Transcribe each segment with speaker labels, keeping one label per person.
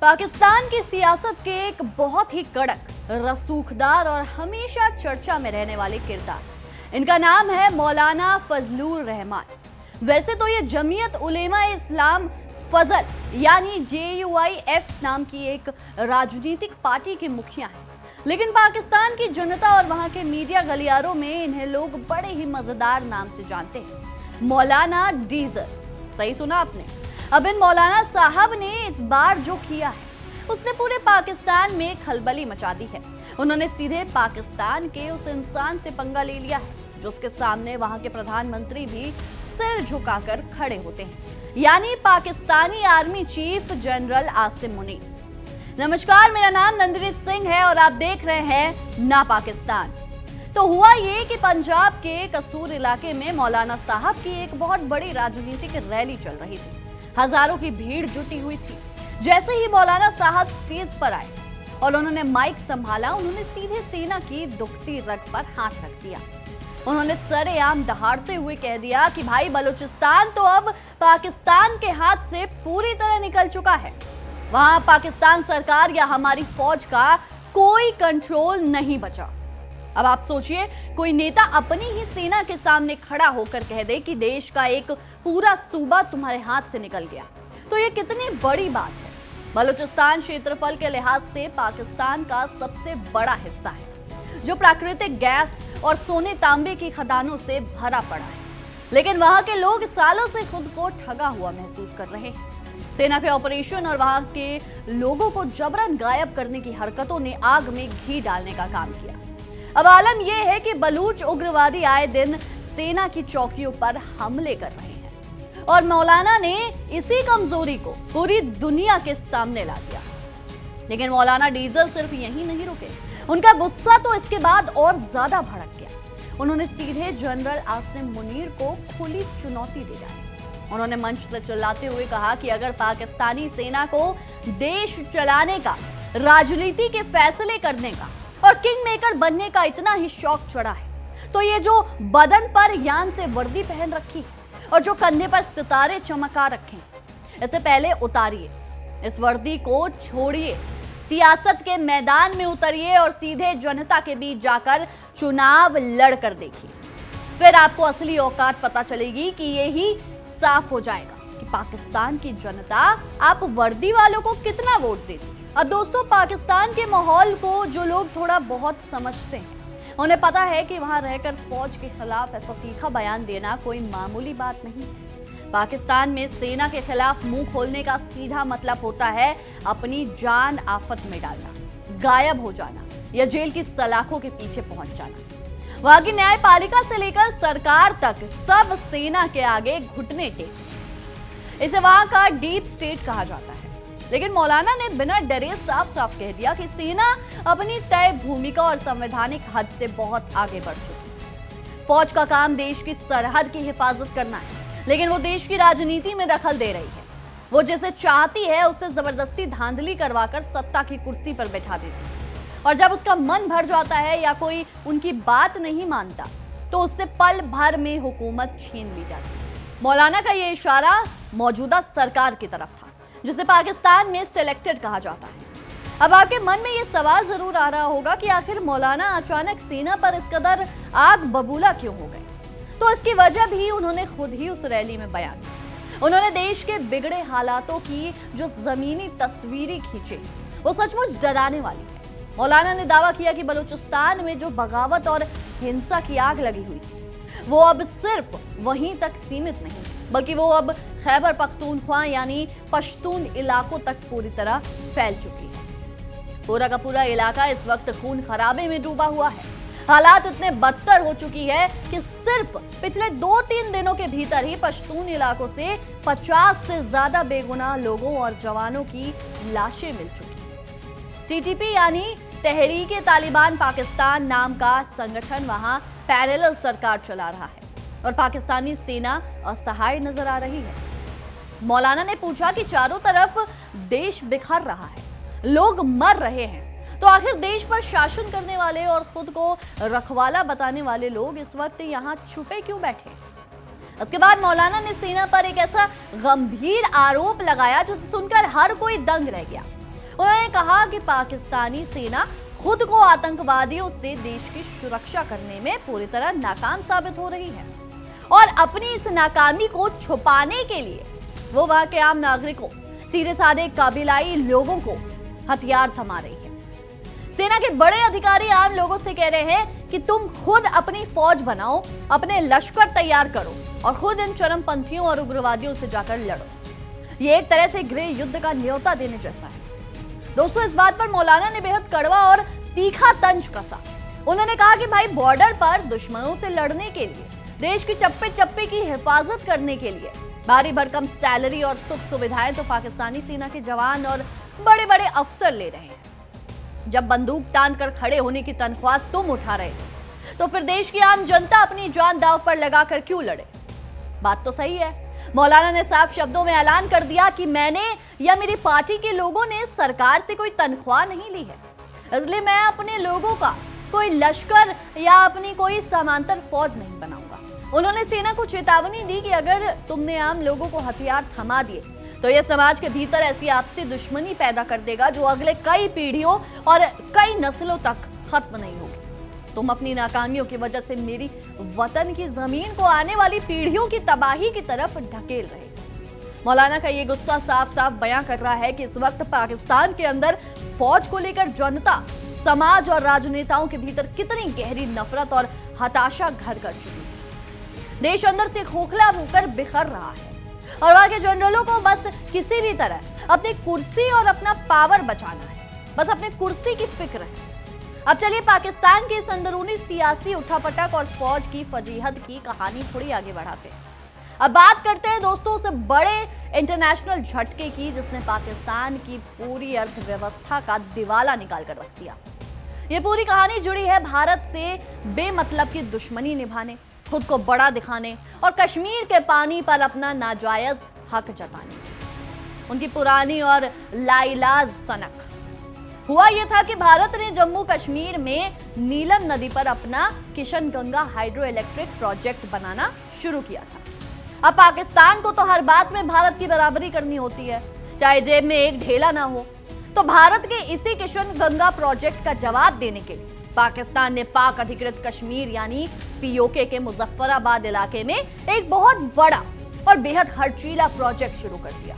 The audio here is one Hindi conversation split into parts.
Speaker 1: पाकिस्तान की सियासत के एक बहुत ही कड़क, रसूखदार और हमेशा चर्चा में रहने वाले किरदार, इनका नाम है मौलाना फजलुर रहमान। वैसे तो ये जमीयत उलेमा इस्लाम फजल यानी JUIF नाम की एक राजनीतिक पार्टी के मुखिया हैं, लेकिन पाकिस्तान की जनता और वहां के मीडिया गलियारों में इन्हें लोग बड़े ही मजेदार नाम से जानते हैं, मौलाना डीजल। सही सुना आपने। अब इन मौलाना साहब ने इस बार जो किया है उसने पूरे पाकिस्तान में खलबली मचा दी है। उन्होंने सीधे पाकिस्तान के उस इंसान से पंगा ले लिया है जो उसके सामने वहां के प्रधानमंत्री भी सिर झुकाकर खड़े होते हैं, यानी Pakistani army chief general Asim Munir. नमस्कार, मेरा नाम नंदिनी सिंह है और आप देख रहे हैं ना पाकिस्तान। तो हुआ ये कि पंजाब के कसूर इलाके में मौलाना साहब की एक बहुत बड़ी राजनीतिक रैली चल रही थी। हजारों की भीड़ जुटी हुई थी। जैसे ही मौलाना साहब स्टेज पर आए और उन्होंने माइक संभाला, उन्होंने सीधे सेना की दुखती रग पर हाथ रख दिया। उन्होंने सरेआम दहाड़ते हुए कह दिया कि भाई, बलूचिस्तान तो अब पाकिस्तान के हाथ से पूरी तरह निकल चुका है। वहां पाकिस्तान सरकार या हमारी फौज का कोई कंट्रोल नहीं बचा। अब आप सोचिए, कोई नेता अपनी ही सेना के सामने खड़ा होकर कह दे कि देश का एक पूरा सूबा तुम्हारे हाथ से निकल गया, तो ये कितनी बड़ी बात है। बलूचिस्तान क्षेत्रफल के लिहाज से पाकिस्तान का सबसे बड़ा हिस्सा है, जो प्राकृतिक गैस और सोने तांबे की खदानों से भरा पड़ा है, लेकिन वहां के लोग सालों से खुद को ठगा हुआ महसूस कर रहे हैं। सेना के ऑपरेशन और वहां के लोगों को जबरन गायब करने की हरकतों ने आग में घी डालने का काम किया। अब आलम यह है कि बलूच उग्रवादी आए दिन सेना की चौकियों पर हमले कर रहे हैं और मौलाना ने इसी कमजोरी को पूरी दुनिया के सामने ला दिया। लेकिन मौलाना डीजल सिर्फ यहीं नहीं रुके, उनका गुस्सा तो इसके बाद और ज्यादा भड़क गया। उन्होंने सीधे जनरल आसिम मुनीर को खुली चुनौती दी डाली। उन्होंने मंच से चिल्लाते हुए कहा कि अगर पाकिस्तानी सेना को देश चलाने का, राजनीति के फैसले करने का और किंग मेकर बनने का इतना ही शौक चढ़ा है, तो ये जो बदन पर यान से वर्दी पहन रखी है और जो कंधे पर सितारे चमका रखे हैं, इससे पहले उतारिए, इस वर्दी को छोड़िए, सियासत के मैदान में उतरिए और सीधे जनता के बीच जाकर चुनाव लड़कर देखिए। फिर आपको असली औकात पता चलेगी कि यही साफ हो जाएगा कि पाकिस्तान की जनता आप वर्दी वालों को कितना वोट देती। अब दोस्तों, पाकिस्तान के माहौल को जो लोग थोड़ा बहुत समझते हैं, उन्हें पता है कि वहां रहकर फौज के खिलाफ ऐसा तीखा बयान देना कोई मामूली बात नहीं है। पाकिस्तान में सेना के खिलाफ मुंह खोलने का सीधा मतलब होता है अपनी जान आफत में डालना, गायब हो जाना या जेल की सलाखों के पीछे पहुंच जाना। वहां की न्यायपालिका से लेकर सरकार तक सब सेना के आगे घुटने टेक। इसे वहां का डीप स्टेट कहा जाता है। लेकिन मौलाना ने बिना डरे साफ साफ कह दिया कि सेना अपनी तय भूमिका और संवैधानिक हद से बहुत आगे बढ़ चुकी है। फौज का काम देश की सरहद की हिफाजत करना है, लेकिन वो देश की राजनीति में दखल दे रही है। वो जिसे चाहती है उससे जबरदस्ती धांधली करवाकर सत्ता की कुर्सी पर बैठा देती है, और जब उसका मन भर जाता है या कोई उनकी बात नहीं मानता, तो उससे पल भर में हुकूमत छीन ली जाती है। मौलाना का ये इशारा मौजूदा सरकार की तरफ था, जिसे पाकिस्तान में सिलेक्टेड कहा जाता है। अब आपके मन में यह सवाल जरूर आ रहा होगा कि आखिर मौलाना अचानक सेना पर इस कदर आग बबूला क्यों हो गए। तो इसकी वजह भी उन्होंने खुद ही उस रैली में बयान की। उन्होंने देश के बिगड़े हालातों की जो जमीनी तस्वीरें खींची, वो सचमुच डराने वाली है। मौलाना ने दावा किया कि बलूचिस्तान में जो बगावत और हिंसा की आग लगी हुई थी, वो अब सिर्फ वहीं तक सीमित नहीं, बल्कि वो अब खैबर पख्तूनख्वा यानी पश्तून इलाकों तक पूरी तरह फैल चुकी है। पूरा का पूरा इलाका इस वक्त खून खराबे में डूबा हुआ है। हालात इतने बदतर हो चुकी है कि सिर्फ पिछले 2-3 दिनों के भीतर ही पश्तून इलाकों से 50 से ज्यादा बेगुनाह लोगों और जवानों की लाशें मिल चुकी। TTP यानी तहरीके तालिबान पाकिस्तान नाम का संगठन वहां पैरेलल सरकार चला रहा है और पाकिस्तानी सेना असहाय नजर आ रही है। मौलाना ने पूछा कि चारों तरफ देश बिखर रहा है, लोग मर रहे हैं, तो आखिर देश पर शासन करने वाले और खुद को रखवाला बताने वाले लोग इस वक्त यहाँ छुपे क्यों बैठे। उसके बाद मौलाना ने सेना पर एक ऐसा गंभीर आरोप लगाया जिसे सुनकर हर कोई दंग रह गया। उन्होंने कहा कि पाकिस्तानी सेना खुद को आतंकवादियों से देश की सुरक्षा करने में पूरी तरह नाकाम साबित हो रही है और अपनी इस नाकामी को छुपाने के लिए वो वहां के आम नागरिकों, सीधे साधे कबीलाई लोगों को हथियार थमा रही है। सेना के बड़े अधिकारी आम लोगों से कह रहे हैं कि तुम खुद अपनी फौज बनाओ, अपने लश्कर तैयार करो और खुद इन चरमपंथियों और उग्रवादियों से जाकर लड़ो। ये एक तरह से गृह युद्ध का न्योता देने जैसा है। दोस्तों, इस बात पर मौलाना ने बेहद कड़वा और तीखा तंज कसा। उन्होंने कहा कि भाई, बॉर्डर पर दुश्मनों से लड़ने के लिए, देश की चप्पे चप्पे की हिफाजत करने के लिए भारी भरकम सैलरी और सुख सुविधाएं तो पाकिस्तानी सेना के जवान और बड़े बड़े अफसर ले रहे हैं। जब बंदूक तान कर खड़े होने की तनख्वाह तुम उठा रहे हो, तो फिर देश की आम जनता अपनी जान दांव पर लगाकर क्यों लड़े? बात तो सही है। मौलाना ने साफ शब्दों में ऐलान कर दिया कि मैंने या मेरी पार्टी के लोगों ने सरकार से कोई तनख्वाह नहीं ली है, इसलिए मैं अपने लोगों का कोई लश्कर या अपनी कोई समांतर फौज नहीं बनाऊंगा। उन्होंने सेना को चेतावनी दी कि अगर तुमने आम लोगों को हथियार थमा दिए तो यह समाज के भीतर ऐसी आपसी दुश्मनी पैदा कर देगा जो अगले कई पीढ़ियों और कई नस्लों तक खत्म नहीं होगी। तुम अपनी नाकामियों की वजह से मेरी वतन की जमीन को आने वाली पीढ़ियों की तबाही की तरफ ढकेल रहे। मौलाना का ये गुस्सा साफ साफ बयां कर रहा है कि इस वक्त पाकिस्तान के अंदर फौज को लेकर जनता, समाज और राजनेताओं के भीतर कितनी गहरी नफरत और हताशा घर कर चुकी है। देश अंदर से खोखला होकर बिखर रहा है और वहां के जनरलों को बस किसी भी तरह अपनी कुर्सी और अपना पावर बचाना है, बस अपनी कुर्सी की फिक्र है। अब चलिए पाकिस्तान के इस अंदरूनी सियासी उठापटक और फौज की फजीहत की कहानी थोड़ी आगे बढ़ाते हैं। अब बात करते हैं दोस्तों उस बड़े इंटरनेशनल झटके की जिसने पाकिस्तान की पूरी अर्थव्यवस्था का दिवाला निकाल कर रख दिया। ये पूरी कहानी जुड़ी है भारत से बेमतलब की दुश्मनी निभाने, खुद को बड़ा दिखाने और कश्मीर के पानी पर अपना नाजायज हक जताने। उनकी पुरानी और लाइलाज सनक हुआ यह था कि भारत ने जम्मू कश्मीर में नीलम नदी पर अपना Kishanganga hydro electric project बनाना शुरू किया था। अब पाकिस्तान को तो हर बात में भारत की बराबरी करनी होती है, चाहे जेब में एक ढेला ना हो। तो भारत के इसी किशन गंगा प्रोजेक्ट का जवाब देने के लिए पाकिस्तान ने पाक अधिकृत कश्मीर यानी पीओके के मुजफ्फराबाद इलाके में एक बहुत बड़ा और बेहद खर्चीला प्रोजेक्ट शुरू कर दिया।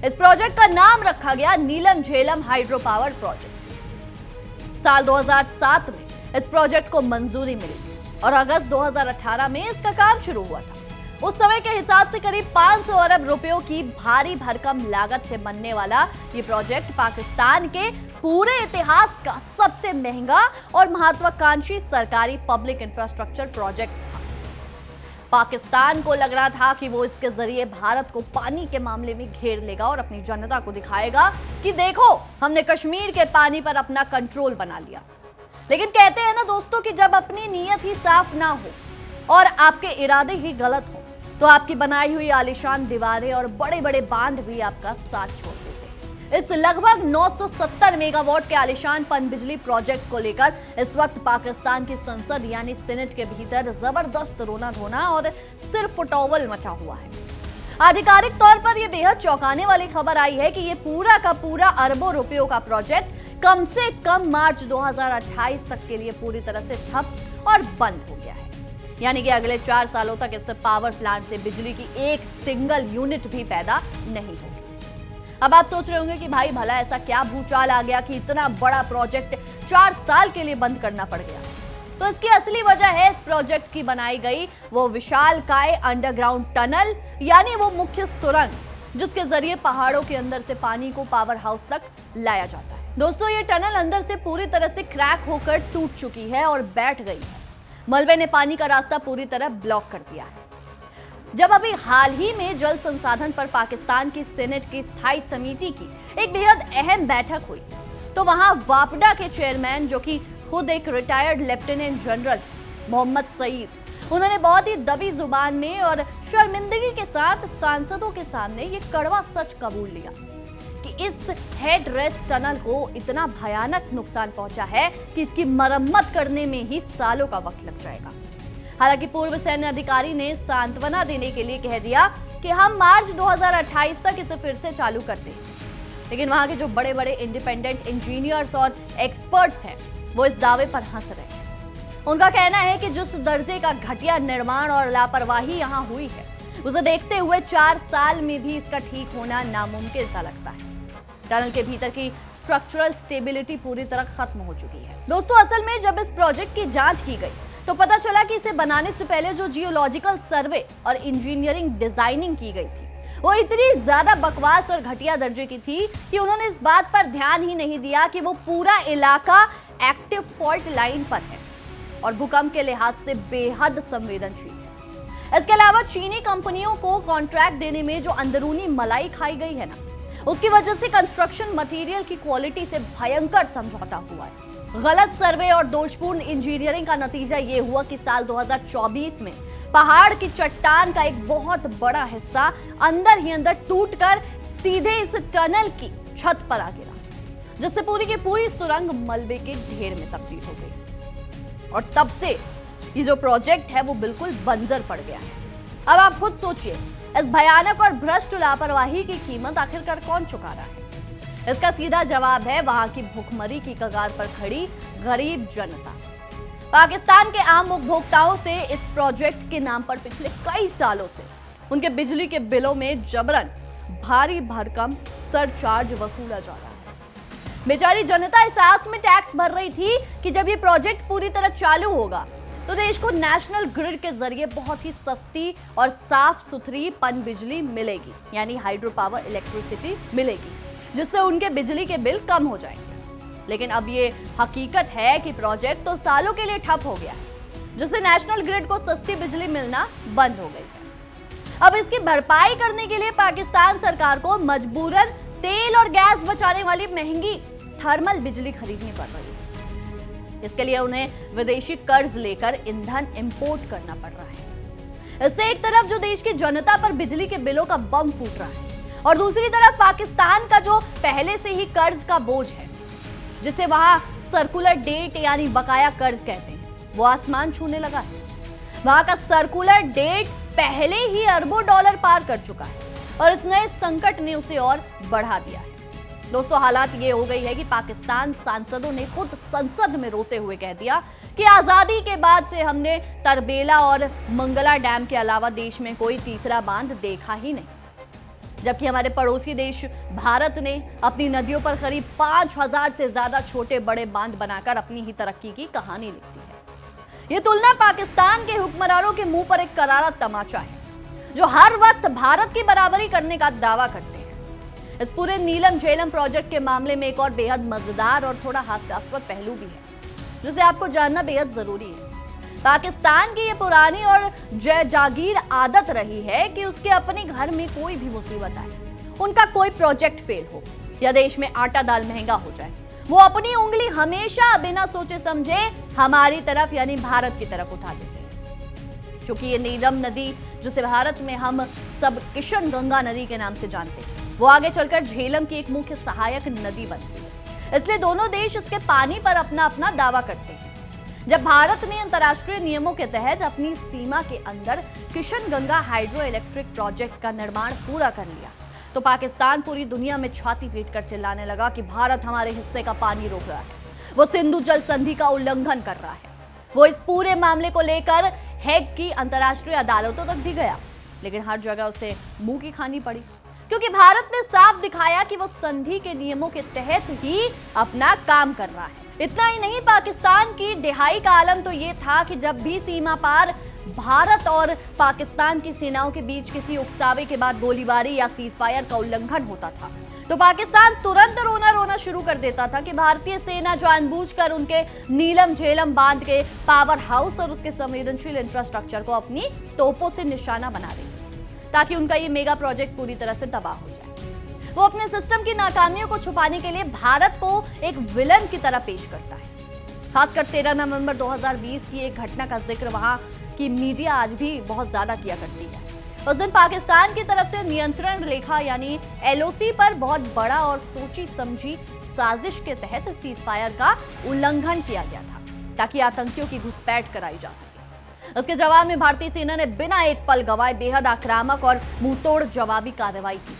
Speaker 1: इस प्रोजेक्ट का नाम रखा गया नीलम झेलम हाइड्रो पावर प्रोजेक्ट। साल 2007 में इस प्रोजेक्ट को मंजूरी मिली और अगस्त 2018 में इसका काम शुरू हुआ था। उस समय के हिसाब से करीब 500 अरब रुपयों की भारी भरकम लागत से बनने वाला ये प्रोजेक्ट पाकिस्तान के पूरे इतिहास का सबसे महंगा और महत्वाकांक्षी सरकारी पब्लिक इंफ्रास्ट्रक्चर प्रोजेक्ट था। पाकिस्तान को लग रहा था कि वो इसके जरिए भारत को पानी के मामले में घेर लेगा और अपनी जनता को दिखाएगा कि देखो, हमने कश्मीर के पानी पर अपना कंट्रोल बना लिया। लेकिन कहते हैं ना दोस्तों कि जब अपनी नीयत ही साफ ना हो और आपके इरादे ही गलत हो तो आपकी बनाई हुई आलीशान दीवारें और बड़े बड़े बांध भी आपका साथ छोड़ देते हैं। इस लगभग 970 मेगावाट के आलीशान पनबिजली प्रोजेक्ट को लेकर इस वक्त पाकिस्तान की संसद यानी सेनेट के भीतर जबरदस्त रोना धोना और सिर फुटौवल मचा हुआ है। आधिकारिक तौर पर यह बेहद चौंकाने वाली खबर आई है कि यह पूरा का पूरा अरबों रुपयों का प्रोजेक्ट कम से कम मार्च 2028 तक के लिए पूरी तरह से ठप और बंद हो गया है। यानी कि अगले 4 सालों तक इस पावर प्लांट से बिजली की एक सिंगल यूनिट भी पैदा नहीं होगी। अब आप सोच रहे होंगे कि भाई भला ऐसा क्या भूचाल आ गया कि इतना बड़ा प्रोजेक्ट 4 साल के लिए बंद करना पड़ गया। तो इसकी असली वजह है इस प्रोजेक्ट की बनाई गई वो विशालकाय अंडरग्राउंड टनल यानी वो मुख्य सुरंग जिसके जरिए पहाड़ों के अंदर से पानी को पावर हाउस तक लाया जाता है। दोस्तों, ये टनल अंदर से पूरी तरह से क्रैक होकर टूट चुकी है और बैठ गई है। मलबे ने पानी का रास्ता पूरी तरह ब्लॉक कर दिया है। जब अभी हाल ही में जल संसाधन पर पाकिस्तान की सेनेट की स्थायी समिति की एक बेहद अहम बैठक हुई तो वहां वापडा के चेयरमैन जो कि खुद एक retired lieutenant general Mohammed Saeed, उन्होंने बहुत ही दबी जुबान में और शर्मिंदगी के साथ सांसदों के सामने ये कड़वा सच कबूल लिया कि इस हेड रेस्ट टनल को इतना भयानक नुकसान पहुंचा है कि इसकी मरम्मत करने में ही सालों का वक्त लग जाएगा। हालांकि पूर्व सैन्य अधिकारी ने सांत्वना देने के लिए कह दिया कि हम मार्च 2028 तक इसे फिर से चालू करते हैं। लेकिन वहां के जो बड़े बड़े इंडिपेंडेंट इंजीनियर्स और एक्सपर्ट्स हैं वो इस दावे पर हंस रहे हैं। उनका कहना है कि जिस दर्जे का घटिया निर्माण और लापरवाही यहां हुई है, उसे देखते हुए 4 साल में भी इसका ठीक होना नामुमकिन सा लगता है। टनल के भीतर की स्ट्रक्चरल स्टेबिलिटी पूरी तरह खत्म हो चुकी है। दोस्तों, असल में जब इस प्रोजेक्ट की जांच की गई तो पता चला कि इसे बनाने से पहले जो जियोलॉजिकल सर्वे और इंजीनियरिंग डिजाइनिंग की गई थी वो इतनी ज्यादा बकवास और घटिया दर्जे की थी कि उन्होंने इस बात पर ध्यान ही नहीं दिया कि वो पूरा इलाका एक्टिव फॉल्ट लाइन पर है और भूकंप के लिहाज से बेहद संवेदनशील है। इसके अलावा चीनी कंपनियों को कॉन्ट्रैक्ट देने में जो अंदरूनी मलाई खाई गई है ना, उसकी वजह से कंस्ट्रक्शन मटेरियल की क्वालिटी से भयंकर समझौता हुआ है। गलत सर्वे और दोषपूर्ण इंजीनियरिंग का नतीजा ये हुआ कि साल 2024 में पहाड़ की चट्टान का एक बहुत बड़ा हिस्सा अंदर ही अंदर टूटकर सीधे इस टनल की छत पर आ गिरा, जिससे पूरी की पूरी सुरंग मलबे के ढेर में तब्दील हो गई और तब से ये जो प्रोजेक्ट है वो बिल्कुल बंजर पड़ गया है। अब आप खुद सोचिए, इस भयानक और भ्रष्ट लापरवाही की कीमत आखिरकार कौन चुका रहा है? इसका सीधा जवाब है वहां की भुखमरी की कगार पर खड़ी गरीब जनता। पाकिस्तान के आम उपभोक्ताओं से इस प्रोजेक्ट के नाम पर पिछले कई सालों से उनके बिजली के बिलों में जबरन भारी भरकम सरचार्ज वसूला जा रहा है। बेचारी जनता इस आस में टैक्स भर रही थी कि जब ये प्रोजेक्ट पूरी तरह चालू होगा तो देश को नेशनल ग्रिड के जरिए बहुत ही सस्ती और साफ सुथरी पन बिजली मिलेगी, यानी हाइड्रो पावर इलेक्ट्रिसिटी मिलेगी, जिससे उनके बिजली के बिल कम हो जाएंगे। लेकिन अब ये हकीकत है कि प्रोजेक्ट तो सालों के लिए ठप हो गया है, जिससे नेशनल ग्रिड को सस्ती बिजली मिलना बंद हो गई है। अब इसकी भरपाई करने के लिए पाकिस्तान सरकार को मजबूरन तेल और गैस बचाने वाली महंगी थर्मल बिजली खरीदनी पड़ रही है। इसके लिए उन्हें विदेशी कर्ज लेकर ईंधन इंपोर्ट करना पड़ रहा है। इससे एक तरफ जो देश की जनता पर बिजली के बिलों का बम फूट रहा है और दूसरी तरफ पाकिस्तान का जो पहले से ही कर्ज का बोझ है, जिसे वहां सर्कुलर डेट यानी बकाया कर्ज कहते हैं, वो आसमान छूने लगा है। वहां का सर्कुलर डेट पहले ही अरबों डॉलर पार कर चुका है और इस नए संकट ने उसे और बढ़ा दिया है। दोस्तों, हालात ये हो गई है कि पाकिस्तान सांसदों ने खुद संसद में रोते हुए कह दिया कि आजादी के बाद से हमने तरबेला और मंगला डैम के अलावा देश में कोई तीसरा बांध देखा ही नहीं। जबकि हमारे पड़ोसी देश भारत ने अपनी नदियों पर करीब 5000 से ज्यादा छोटे बड़े बांध बनाकर अपनी ही तरक्की की कहानी लिखती है। ये तुलना पाकिस्तान के हुक्मरानों के मुंह पर एक करारा तमाचा है, जो हर वक्त भारत की बराबरी करने का दावा करते हैं। इस पूरे नीलम झेलम प्रोजेक्ट के मामले में एक और बेहद मजेदार और थोड़ा हास्यास्पद पहलू भी है, जिसे आपको जानना बेहद जरूरी है। पाकिस्तान की ये पुरानी और जय जागीर आदत रही है कि उसके अपने घर में कोई भी मुसीबत आए, उनका कोई प्रोजेक्ट फेल हो या देश में आटा दाल महंगा हो जाए, वो अपनी उंगली हमेशा बिना सोचे समझे हमारी तरफ यानी भारत की तरफ उठा देते हैं। क्योंकि ये नीलम नदी, जिसे भारत में हम सब किशन गंगा नदी के नाम से जानते हैं, वो आगे चलकर झेलम की एक मुख्य सहायक नदी बनती है। इसलिए दोनों देश इसके पानी पर अपना अपना दावा करते हैं। जब भारत ने अंतर्राष्ट्रीय नियमों के तहत अपनी सीमा के अंदर Kishan Ganga hydro electric project का निर्माण पूरा कर लिया, तो पाकिस्तान पूरी दुनिया में छाती पीट कर चिल्लाने लगा कि भारत हमारे हिस्से का पानी रोक रहा है, वो सिंधु जल संधि का उल्लंघन कर रहा है। वो इस पूरे मामले को लेकर हेग की अंतर्राष्ट्रीय अदालतों तक भी गया, लेकिन हर जगह उसे मुंह की खानी पड़ी, क्योंकि भारत ने साफ दिखाया कि वो संधि के नियमों के तहत ही अपना काम कर रहा है। इतना ही नहीं, पाकिस्तान की दिहाई का आलम तो ये था कि जब भी सीमा पार भारत और पाकिस्तान की सेनाओं के बीच किसी उकसावे के बाद गोलीबारी या सीजफायर का उल्लंघन होता था, तो पाकिस्तान तुरंत रोना शुरू कर देता था कि भारतीय सेना जानबूझकर उनके नीलम झेलम बांध के पावर हाउस और उसके संवेदनशील इंफ्रास्ट्रक्चर को अपनी तोपों से निशाना बना रही, ताकि उनका ये मेगा प्रोजेक्ट पूरी तरह से तबाह हो जाए। वो अपने सिस्टम की नाकामियों को छुपाने के लिए भारत को एक विलन की तरह पेश करता है। खासकर 13 नवंबर 2020 की एक घटना का जिक्र वहां की मीडिया आज भी बहुत ज्यादा किया करती है। उस दिन पाकिस्तान की तरफ से नियंत्रण रेखा यानी LOC पर बहुत बड़ा और सोची समझी साजिश के तहत सीजफायर का उल्लंघन किया गया था, ताकि आतंकियों की घुसपैठ कराई जा सके। उसके जवाब में भारतीय सेना ने बिना एक पल गवाए बेहद आक्रामक और मुंहतोड़ जवाबी कार्रवाई की।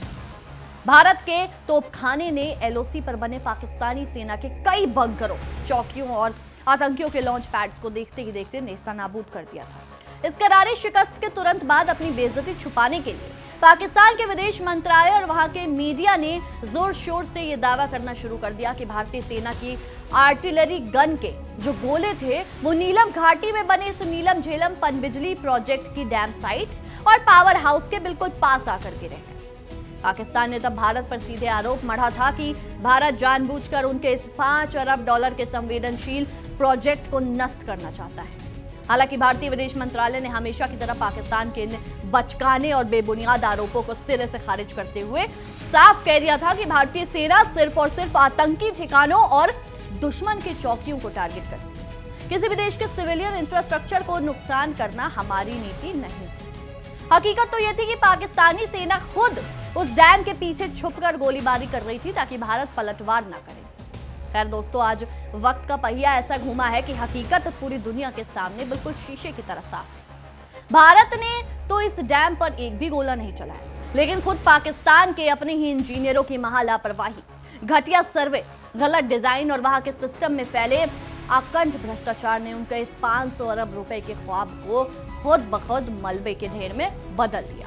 Speaker 1: भारत के तोपखाने ने एलओसी पर बने पाकिस्तानी सेना के कई बंकरों, चौकियों और आतंकियों के लॉन्च पैड्स को देखते ही देखते नेस्तनाबूद कर दिया था। इस करारी शिकस्त के तुरंत बाद अपनी बेइज्जती छुपाने के लिए पाकिस्तान के विदेश मंत्रालय और वहां के मीडिया ने जोर शोर से यह दावा करना शुरू कर दिया कि भारतीय सेना की आर्टिलरी गन के जो गोले थे वो नीलम घाटी में बने इस नीलम झेलम पनबिजली प्रोजेक्ट की डैम साइट और पावर हाउस के बिल्कुल पास आकर गिरे हैं। पाकिस्तान ने तब भारत पर सीधे आरोप मढ़ा था कि भारत जानबूझकर उनके इस $5 अरब के संवेदनशील प्रोजेक्ट को नष्ट करना चाहता है। हालांकि भारतीय विदेश मंत्रालय ने हमेशा की तरह पाकिस्तान के इन बचकाने और बेबुनियाद आरोपों को सिरे से खारिज करते हुए साफ कह दिया था कि भारतीय सेना सिर्फ और सिर्फ आतंकी ठिकानों और दुश्मन के चौकियों को टारगेट करती है। किसी भी देश के सिविलियन इंफ्रास्ट्रक्चर को नुकसान करना हमारी नीति नहीं। हकीकत तो यह थी कि पाकिस्तानी सेना खुद उस डैम के पीछे छुपकर गोलीबारी कर रही थी ताकि भारत पलटवार न करे। खैर दोस्तों, आज वक्त का पहिया ऐसा घूमा है कि हकीकत पूरी दुनिया के सामने बिल्कुल शीशे की तरह साफ है। भारत ने तो इस डैम पर एक भी गोला नहीं चलाया, लेकिन खुद पाकिस्तान के अपने ही इंजीनियरों की महा लापरवाही, घटिया सर्वे, गलत डिजाइन और वहां के सिस्टम में फैले अकंठ भ्रष्टाचार ने उनके इस 500 अरब रुपए के ख्वाब को खुद ब खुद मलबे के ढेर में बदल दिया।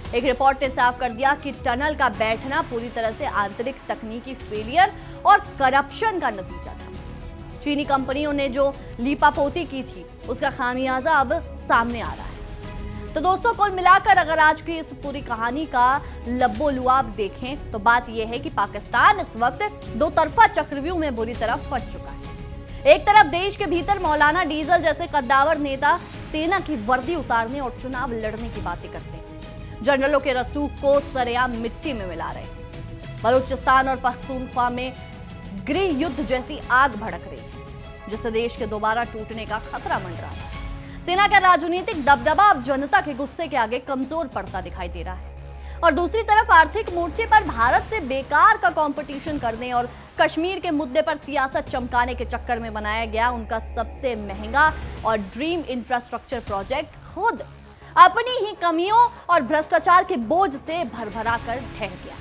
Speaker 1: एक रिपोर्ट ने साफ कर दिया कि टनल का बैठना पूरी तरह से आंतरिक तकनीकी फेलियर और करप्शन का नतीजा था। चीनी कंपनियों ने जो लीपापोती की थी उसका खामियाजा अब सामने आ रहा है। तो दोस्तों, कुल मिलाकर अगर आज की इस पूरी कहानी का लब्बो-लुआब देखें तो बात यह है कि पाकिस्तान इस वक्त दो तरफा चक्रव्यूह में बुरी तरह फंस चुका है। एक तरफ देश के भीतर मौलाना डीजल जैसे कद्दावर नेता सेना की वर्दी उतारने और चुनाव लड़ने की बातें करते हैं, जनरलों के रसूख को सरेआम मिट्टी में मिला रहे हैं। बलूचिस्तान और पख्तूनख्वा में गृह युद्ध जैसी आग भड़क रही है, जिससे देश के दोबारा टूटने का खतरा मंडरा रहा है। सेना का राजनीतिक दबदबा अब जनता के गुस्से के आगे कमजोर पड़ता दिखाई दे रहा है। और दूसरी तरफ आर्थिक मोर्चे पर भारत से बेकार का कंपटीशन करने और कश्मीर के मुद्दे पर सियासत चमकाने के चक्कर में बनाया गया उनका सबसे महंगा और ड्रीम इंफ्रास्ट्रक्चर प्रोजेक्ट खुद अपनी ही कमियों और भ्रष्टाचार के बोझ से भरभरा कर ढह गया।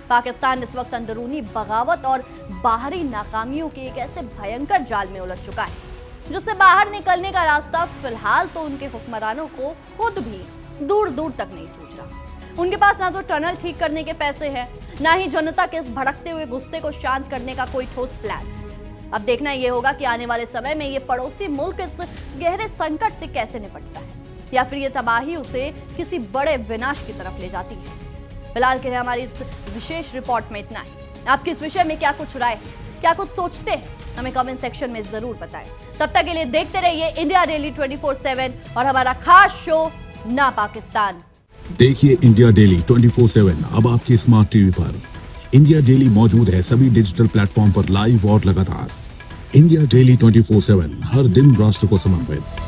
Speaker 1: पाकिस्तान इस वक्त अंदरूनी बगावत और बाहरी नाकामियों के एक ऐसे भयंकर जाल में उलझ चुका है जिससे बाहर निकलने का रास्ता फिलहाल तो उनके हुक्मरानों को खुद भी दूर दूर तक नहीं सूझ रहा। उनके पास ना तो टनल ठीक करने के पैसे हैं, ना ही जनता के इस भड़कते हुए गुस्से को शांत करने का कोई ठोस प्लान। अब देखना यह होगा कि आने वाले समय में ये पड़ोसी मुल्क इस गहरे संकट से कैसे निपटता है, या फिर ये तबाही उसे किसी बड़े विनाश की तरफ ले जाती है। फिलहाल के लिए हमारी इस विशेष रिपोर्ट में इतना ही। आपकी इस विषय में क्या कुछ राय, क्या कुछ सोचते हैं, हमें कमेंट सेक्शन में जरूर बताएं। तब तक के लिए देखते रहिए इंडिया डेली 24/7 और हमारा खास शो ना पाकिस्तान।
Speaker 2: देखिए इंडिया डेली 24/7 अब आपके स्मार्ट टीवी पर। इंडिया डेली मौजूद है सभी डिजिटल प्लेटफॉर्म पर लाइव और लगातार। इंडिया डेली 24/7 हर दिन राष्ट्र को समर्पित।